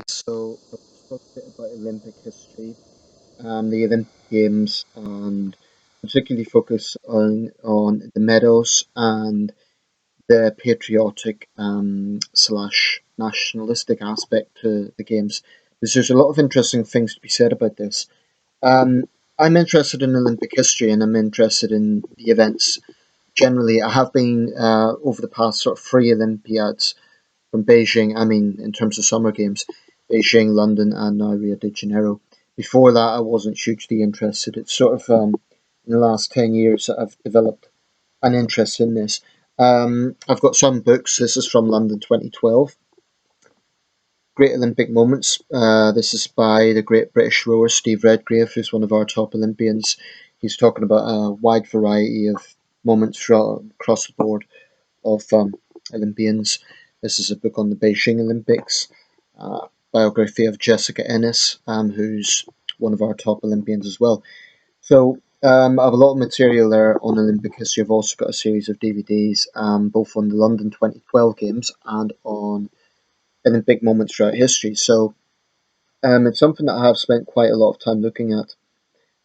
So I'll talk a bit about Olympic history, the Olympic Games, and particularly focus on the medals and the patriotic slash nationalistic aspect to the games. Because there's a lot of interesting things to be said about this. Um, I'm interested in Olympic history and I'm interested in the events generally. I have been over the past sort of three Olympiads from Beijing, I mean, in terms of summer games, Beijing, London, and now Rio de Janeiro. Before that, I wasn't hugely interested. It's sort of in the last 10 years that I've developed an interest in this. I've got some books. This is from London 2012. Great Olympic Moments. This is by the great British rower Steve Redgrave, who's one of our top Olympians. He's talking about a wide variety of moments from across the board of Olympians. This is a book on the Beijing Olympics, biography of Jessica Ennis, who's one of our top Olympians as well. So I have a lot of material there on Olympic history. I've also got a series of DVDs, both on the London 2012 Games and on Olympic moments throughout history. So it's something that I have spent quite a lot of time looking at.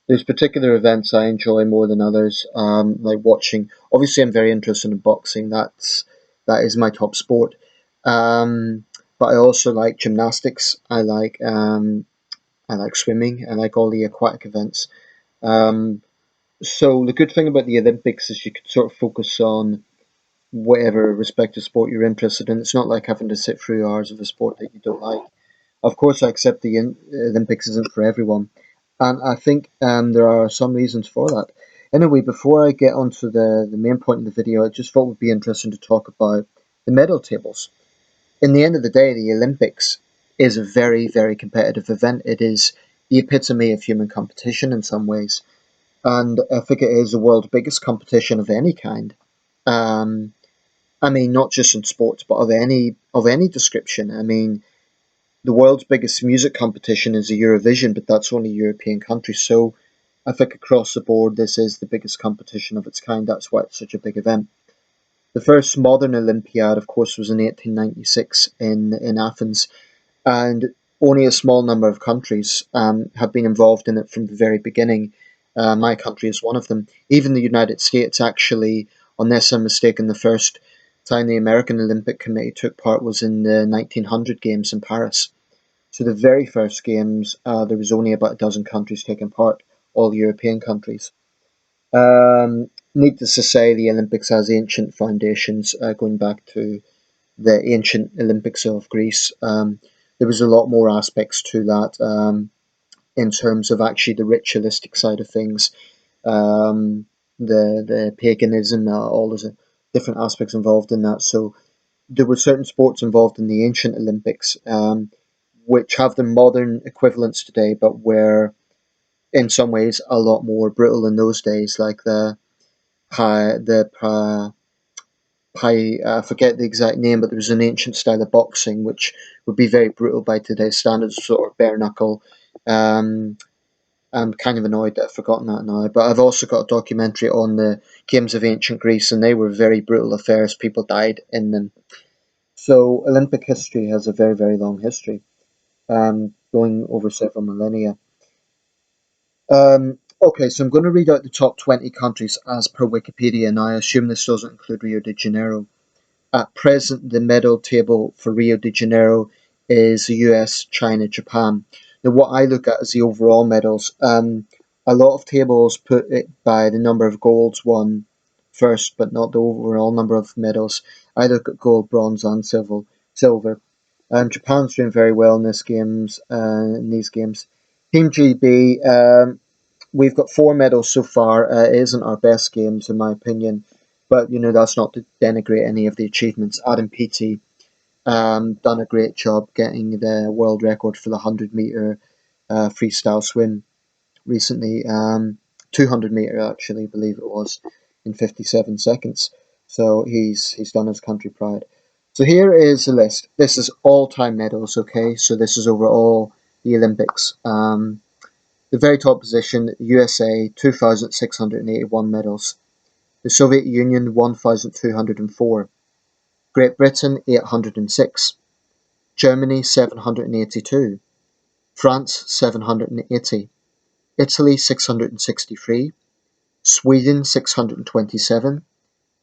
There's particular events I enjoy more than others, like watching. Obviously, I'm very interested in boxing. That is my top sport. But I also like gymnastics. I like swimming. I like all the aquatic events. Um, so the good thing about the Olympics is you can sort of focus on whatever respective sport you're interested in. It's not like having to sit through hours of a sport that you don't like. Of course, I accept the Olympics isn't for everyone, and I think there are some reasons for that. Anyway, before I get onto the main point of the video, I just thought it would be interesting to talk about the medal tables. In the end of the day, the Olympics is a very, very competitive event. It is the epitome of human competition in some ways, and I think it is the world's biggest competition of any kind. Um, I mean, not just in sports, but of any description. I mean, the world's biggest music competition is the Eurovision, but that's only European countries. So I think across the board, this is the biggest competition of its kind. That's why it's such a big event. The first modern Olympiad, of course, was in 1896 in Athens, and only a small number of countries have been involved in it from the very beginning. My country is one of them. Even the United States, actually, unless I'm mistaken, the first time the American Olympic Committee took part was in the 1900 Games in Paris. So the very first games, there was only about a dozen countries taking part, all European countries. Needless to say, the Olympics has ancient foundations, going back to the ancient Olympics of Greece. There was a lot more aspects to that in terms of actually the ritualistic side of things, the paganism, all the different aspects involved in that. So there were certain sports involved in the ancient Olympics, which have the modern equivalents today, but were in some ways a lot more brutal in those days, like I forget the exact name, but there was an ancient style of boxing which would be very brutal by today's standards, sort of bare knuckle. Um, I'm kind of annoyed that I've forgotten that now, but I've also got a documentary on the games of ancient Greece, and they were very brutal affairs. People died in them. So Olympic history has a very, very long history, going over several millennia. Okay, so I'm going to read out the top 20 countries as per Wikipedia, and I assume this doesn't include Rio de Janeiro. At present, the medal table for Rio de Janeiro is the US, China, Japan. Now, what I look at is the overall medals. A lot of tables put it by the number of golds won first, but not the overall number of medals. I look at gold, bronze, and silver. Japan's doing very well in this games. In these games, Team GB. We've got four medals so far. It isn't our best games, in my opinion, but that's not to denigrate any of the achievements. Adam Peaty done a great job getting the world record for the 100 meter freestyle swim recently. 200 meter actually, I believe it was, in 57 seconds. So he's done his country proud. So here is the list. This is all-time medals. Okay, so this is over all the Olympics. The very top position, USA, 2,681 medals. The Soviet Union, 1,204. Great Britain, 806. Germany 782, France 780, Italy 663, Sweden 627,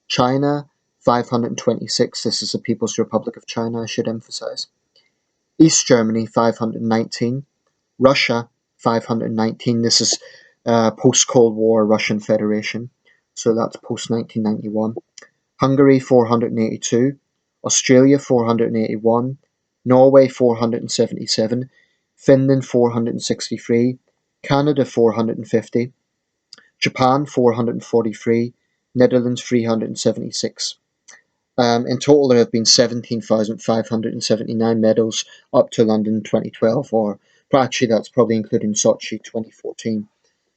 China 526. This is the People's Republic of China, I should emphasize. East Germany 519, Russia 519. This is post Cold War Russian Federation, so that's post 1991. Hungary 482, Australia 481, Norway 477, Finland 463, Canada 450, Japan 443, Netherlands 376. In total, there have been 17,579 medals up to London 2012, but actually that's probably including Sochi 2014.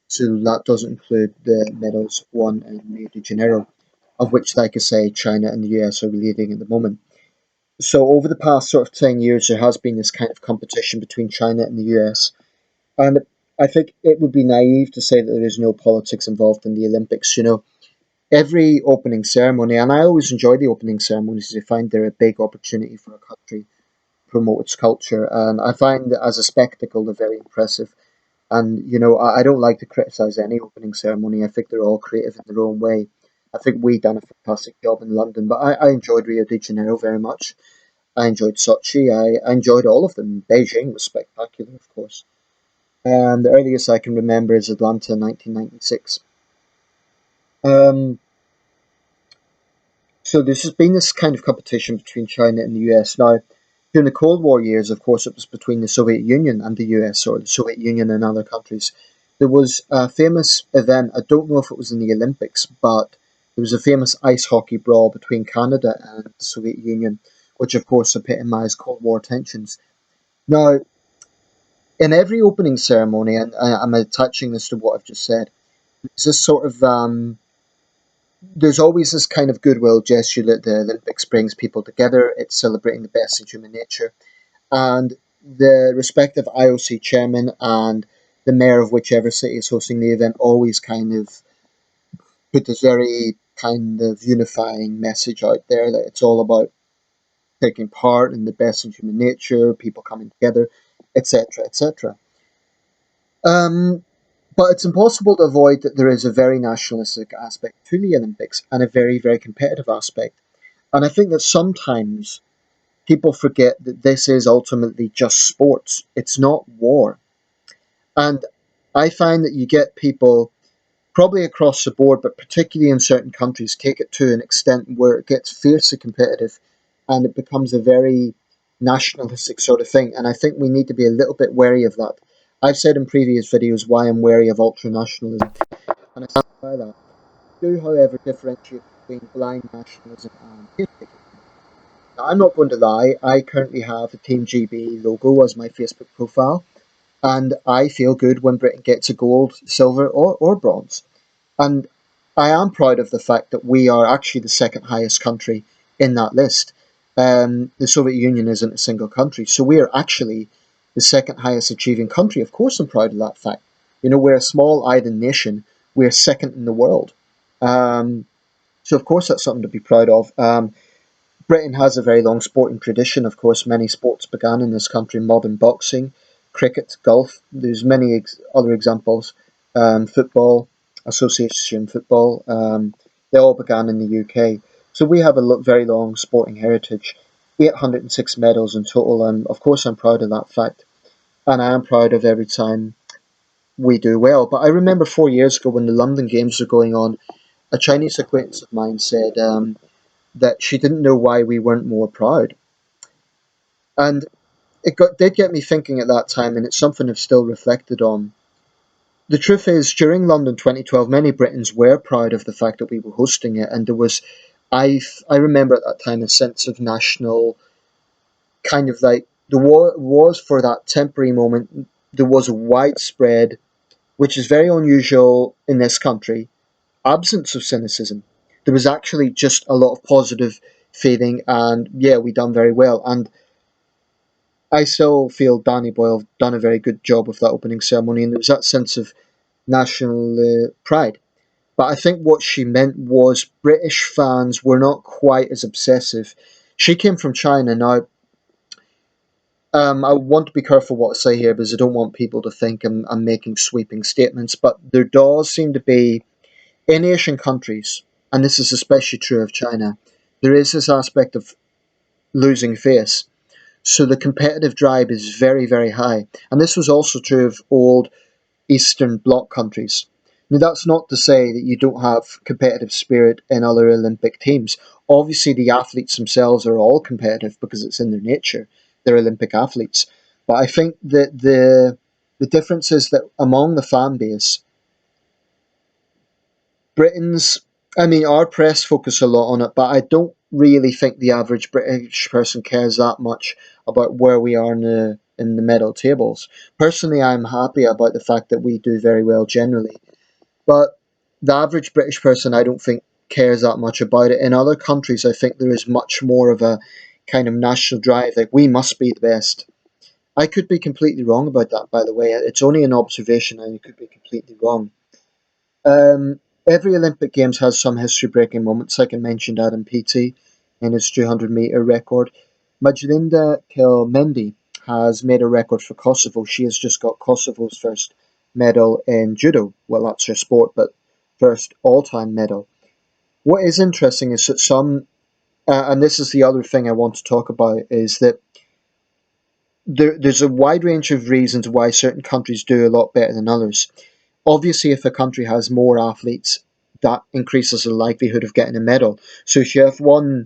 So that doesn't include the medals won in Rio de Janeiro, of which, like I say, China and the US are leading at the moment. So over the past sort of 10 years, there has been this kind of competition between China and the US. And I think it would be naive to say that there is no politics involved in the Olympics. Every opening ceremony, and I always enjoy the opening ceremonies, I find they're a big opportunity for a country to promote its culture. And I find that as a spectacle, they're very impressive. And, I don't like to criticise any opening ceremony. I think they're all creative in their own way. I think we done a fantastic job in London, but I enjoyed Rio de Janeiro very much. I enjoyed Sochi. I enjoyed all of them. Beijing was spectacular, of course. The earliest I can remember is Atlanta, 1996. Um, so there's just been this kind of competition between China and the US. Now, during the Cold War years, of course, it was between the Soviet Union and the US, or the Soviet Union and other countries. There was a famous event, I don't know if it was in the Olympics, but there was a famous ice hockey brawl between Canada and the Soviet Union, which of course epitomised Cold War tensions. Now, in every opening ceremony, and I'm attaching this to what I've just said, there's this sort of there's always this kind of goodwill gesture that the Olympics brings people together. It's celebrating the best in human nature, and the respective IOC chairman and the mayor of whichever city is hosting the event always kind of put this very kind of unifying message out there that it's all about taking part in the best in human nature, people coming together, etc., etc. Um, but it's impossible to avoid that there is a very nationalistic aspect to the Olympics and a very, very competitive aspect. And I think that sometimes people forget that this is ultimately just sports. It's not war. And I find that you get people, probably across the board, but particularly in certain countries, take it to an extent where it gets fiercely competitive and it becomes a very nationalistic sort of thing. And I think we need to be a little bit wary of that. I've said in previous videos why I'm wary of ultranationalism, and I stand by that. I do, however, differentiate between blind nationalism and patriotism. Now, I'm not going to lie, I currently have a Team GB logo as my Facebook profile, and I feel good when Britain gets a gold, silver, or bronze. And I am proud of the fact that we are actually the second highest country in that list. The Soviet Union isn't a single country, so we are actually the second highest achieving country. Of course, I'm proud of that fact. We're a small island nation. We're second in the world. Um, so, of course, that's something to be proud of. Britain has a very long sporting tradition. Of course, many sports began in this country: modern boxing, cricket, golf. There's many other examples. Football, association football. They all began in the UK. So we have a very long sporting heritage. 806 medals in total, and of course, I'm proud of that fact. And I am proud of every time we do well. But I remember 4 years ago when the London Games were going on, a Chinese acquaintance of mine said that she didn't know why we weren't more proud. And did get me thinking at that time, and it's something I've still reflected on. The truth is, during London 2012, many Britons were proud of the fact that we were hosting it, and there was, I remember at that time, a sense of national kind of like there was for that temporary moment. There was a widespread, which is very unusual in this country, absence of cynicism. There was actually just a lot of positive feeling, and yeah, we done very well. And I still feel Danny Boyle done a very good job of that opening ceremony, and there was that sense of national pride. But I think what she meant was British fans were not quite as obsessive. She came from China. Now, I want to be careful what I say here because I don't want people to think I'm making sweeping statements, but there does seem to be, in Asian countries, and this is especially true of China, there is this aspect of losing face. So the competitive drive is very, very high. And this was also true of old Eastern Bloc countries. Now, that's not to say that you don't have competitive spirit in other Olympic teams. Obviously, the athletes themselves are all competitive because it's in their nature. They're Olympic athletes. But I think that the difference is that among the fan base, Britain's, I mean, our press focus a lot on it, but I don't really think the average British person cares that much about where we are in the medal tables. Personally, I'm happy about the fact that we do very well generally, but the average British person, I don't think cares that much about it. In other countries, I think there is much more of a kind of national drive, like we must be the best. I could be completely wrong about that, by the way. It's only an observation, and it could be completely wrong. Every Olympic Games has some history-breaking moments, like I mentioned Adam Peaty in his 200-meter record. Majlinda Kilmendi has made a record for Kosovo. She has just got Kosovo's first medal in judo. Well, that's her sport, but first all-time medal. What is interesting is that and this is the other thing I want to talk about, is that there's a wide range of reasons why certain countries do a lot better than others. Obviously, if a country has more athletes, that increases the likelihood of getting a medal. So if you have one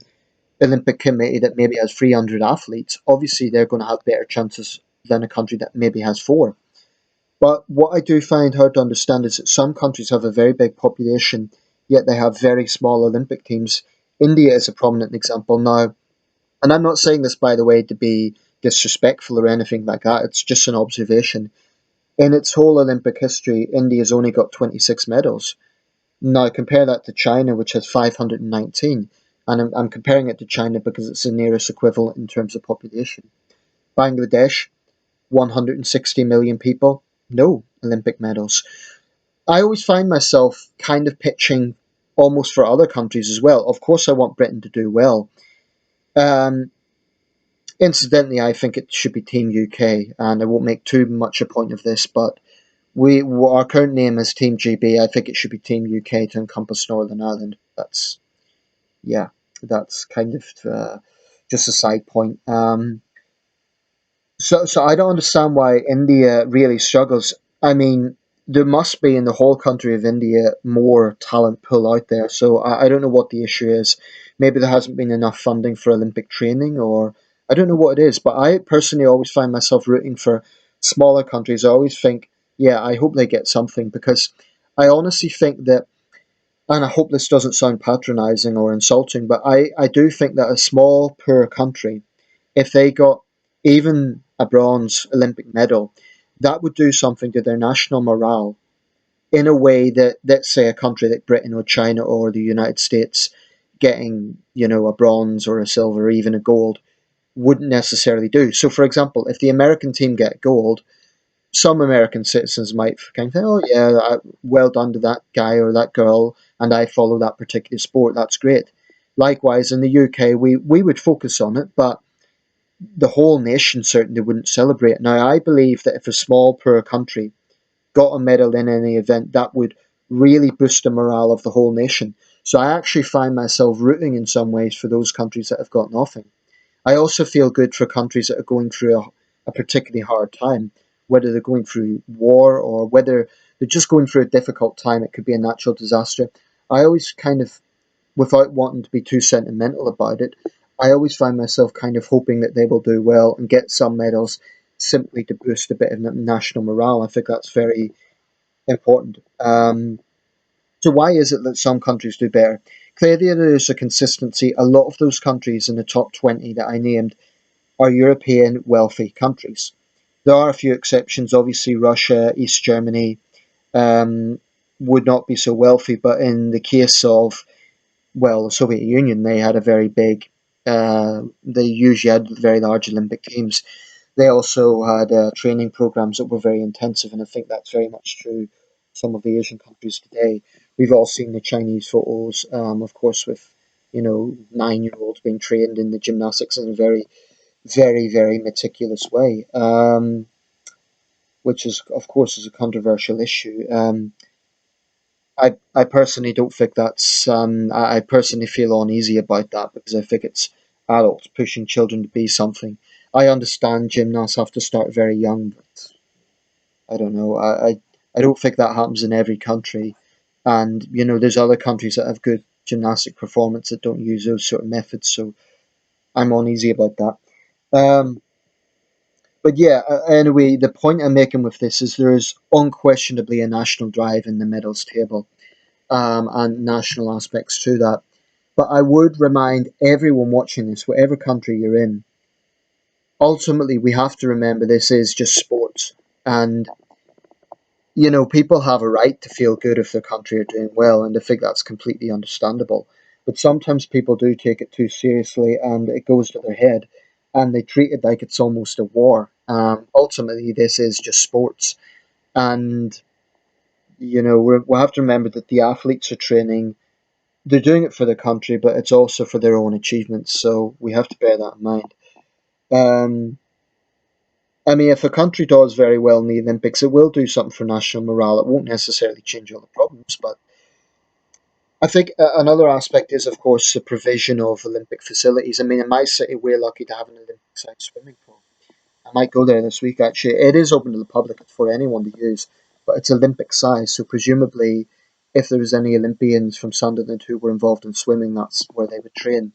Olympic committee that maybe has 300 athletes, obviously they're going to have better chances than a country that maybe has four. But what I do find hard to understand is that some countries have a very big population, yet they have very small Olympic teams. India is a prominent example now. And I'm not saying this, by the way, to be disrespectful or anything like that. It's just an observation. In its whole Olympic history, India's only got 26 medals. Now compare that to China, which has 519, and I'm comparing it to China because it's the nearest equivalent in terms of population. Bangladesh, 160 million people, no Olympic medals. I always find myself kind of pitching almost for other countries as well. Of course, I want Britain to do well. Um, Incidentally, I think it should be Team UK, and I won't make too much a point of this, but our current name is Team GB. I think it should be Team UK to encompass Northern Ireland. Yeah, that's kind of just a side point. So I don't understand why India really struggles. I mean, there must be in the whole country of India more talent pool out there. So I don't know what the issue is. Maybe there hasn't been enough funding for Olympic training, or I don't know what it is. But I personally always find myself rooting for smaller countries. I always think, yeah, I hope they get something because I honestly think that, and I hope this doesn't sound patronizing or insulting, but I do think that a small, poor country, if they got even a bronze Olympic medal, that would do something to their national morale in a way that, let's say, a country like Britain or China or the United States getting, a bronze or a silver or even a gold wouldn't necessarily do. So, for example, if the American team get gold, some American citizens might kind of think, oh, yeah, well done to that guy or that girl, and I follow that particular sport. That's great. Likewise, in the UK, we would focus on it, but the whole nation certainly wouldn't celebrate. Now, I believe that if a small, poor country got a medal in any event, that would really boost the morale of the whole nation. So I actually find myself rooting in some ways for those countries that have got nothing. I also feel good for countries that are going through a particularly hard time, whether they're going through war or whether they're just going through a difficult time. It could be a natural disaster. I always kind of, without wanting to be too sentimental about it, I always find myself kind of hoping that they will do well and get some medals simply to boost a bit of national morale. I think that's very important. So why is it that some countries do better? Clearly, there's a consistency. A lot of those countries in the top 20 that I named are European wealthy countries. There are a few exceptions. Obviously, Russia, East Germany would not be so wealthy, but in the case of, well, the Soviet Union, they had a very big, they usually had very large Olympic teams. They also had training programs that were very intensive, and I think that's very much true of some of the Asian countries today. We've all seen the Chinese photos, of course, with 9-year-olds being trained in the gymnastics in a very very, very meticulous way, which is, of course, is a controversial issue. I personally don't think that's. I personally feel uneasy about that because I think it's adults pushing children to be something. I understand gymnasts have to start very young, but I don't know. I don't think that happens in every country, and there's other countries that have good gymnastic performance that don't use those sort of methods. So I'm uneasy about that. Um, but yeah, anyway, the point I'm making with this is there is unquestionably a national drive in the medals table, and national aspects to that. But I would remind everyone watching this, whatever country you're in, ultimately we have to remember this is just sports. And, people have a right to feel good if their country are doing well, and I think that's completely understandable. But sometimes people do take it too seriously and it goes to their head and they treat it like it's almost a war. Ultimately, this is just sports. And, we have to remember that the athletes are training. They're doing it for the country, but it's also for their own achievements. So we have to bear that in mind. Um, I mean, if a country does very well in the Olympics, it will do something for national morale. It won't necessarily change all the problems, but I think another aspect is, of course, the provision of Olympic facilities. I mean, in my city, we're lucky to have an Olympic-sized swimming pool. I might go there this week, actually. It is open to the public for anyone to use, but it's Olympic size, so presumably, if there was any Olympians from Sunderland who were involved in swimming, that's where they would train.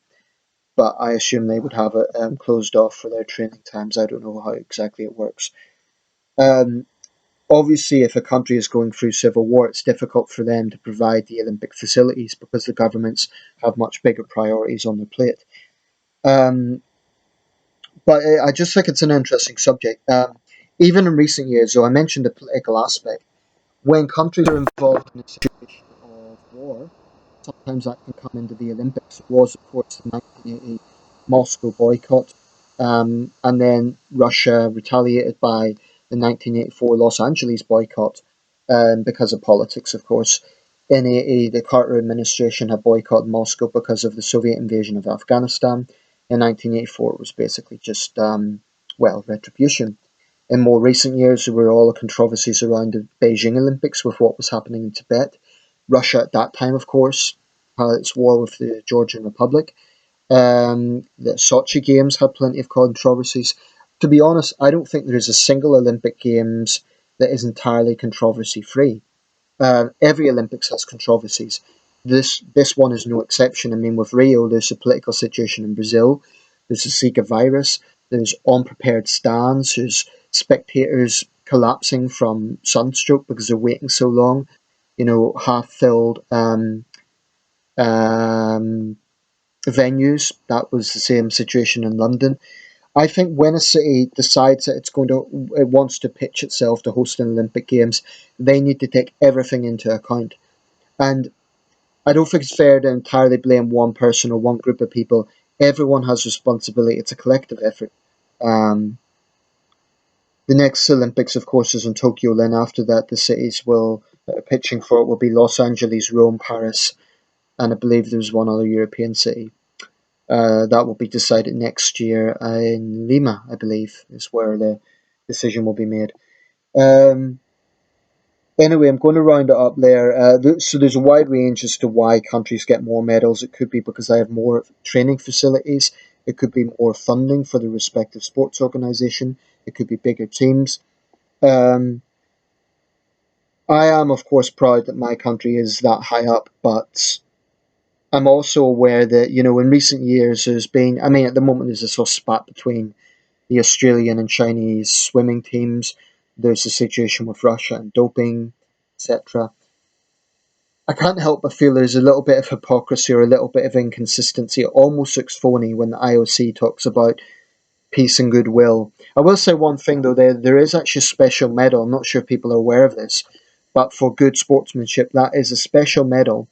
But I assume they would have it closed off for their training times. I don't know how exactly it works. Um, Obviously, if a country is going through civil war, it's difficult for them to provide the Olympic facilities because the governments have much bigger priorities on their plate. Um, but I just think it's an interesting subject. Even in recent years, though, I mentioned the political aspect. When countries are involved in a situation of war, sometimes that can come into the Olympics. It was, of course, the 1980 Moscow boycott, and then Russia retaliated by the 1984 Los Angeles boycott, because of politics, of course. In 80, the Carter administration had boycotted Moscow because of the Soviet invasion of Afghanistan. In 1984, it was basically just, retribution. In more recent years, there were all the controversies around the Beijing Olympics with what was happening in Tibet. Russia at that time, of course, had its war with the Georgian Republic. The Sochi Games had plenty of controversies. To be honest, I don't think there is a single Olympic Games that is entirely controversy free. Every Olympics has controversies. This one is no exception. I mean, with Rio, there's a political situation in Brazil. There's the Zika virus. There's unprepared stands. There's spectators collapsing from sunstroke because they're waiting so long. Half filled um, venues. That was the same situation in London. I think when a city decides that it wants to pitch itself to host an Olympic Games, they need to take everything into account. And I don't think it's fair to entirely blame one person or one group of people. Everyone has responsibility. It's a collective effort. Um, the next Olympics, of course, is in Tokyo. Then after that, the cities will pitching for it will be Los Angeles, Rome, Paris, and I believe there's one other European city. That will be decided next year in Lima, I believe, is where the decision will be made. Um, Anyway, I'm going to round it up there. So there's a wide range as to why countries get more medals. It could be because they have more training facilities. It could be more funding for the respective sports organisation. It could be bigger teams. Um, I am, of course, proud that my country is that high up, but I'm also aware that, in recent years there's been, I mean, at the moment there's a sort of spat between the Australian and Chinese swimming teams. There's a situation with Russia and doping, etc. I can't help but feel there's a little bit of hypocrisy or a little bit of inconsistency. It almost looks phony when the IOC talks about peace and goodwill. I will say one thing though, there is actually a special medal. I'm not sure if people are aware of this, but for good sportsmanship, that is a special medal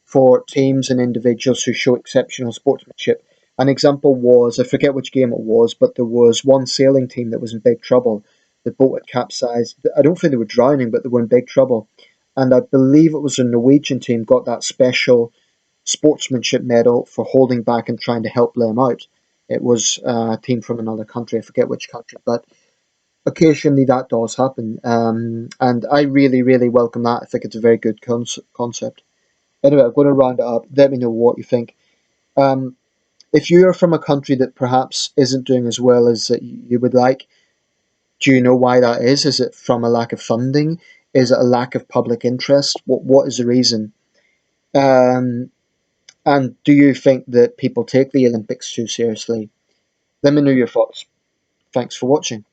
for teams and individuals who show exceptional sportsmanship. An example was, I forget which game it was, but there was one sailing team that was in big trouble. The boat had capsized. I don't think they were drowning, but they were in big trouble. And I believe it was a Norwegian team got that special sportsmanship medal for holding back and trying to help them out. it was a team from another country. I forget which country, but occasionally that does happen, and I really, really welcome that. I think it's a very good concept. Anyway, I'm going to round it up. Let me know what you think. Um, if you are from a country that perhaps isn't doing as well as that you would like, do you know why that is? Is it from a lack of funding? Is it a lack of public interest? What is the reason? Um, and do you think that people take the Olympics too seriously? Let me know your thoughts. Thanks for watching.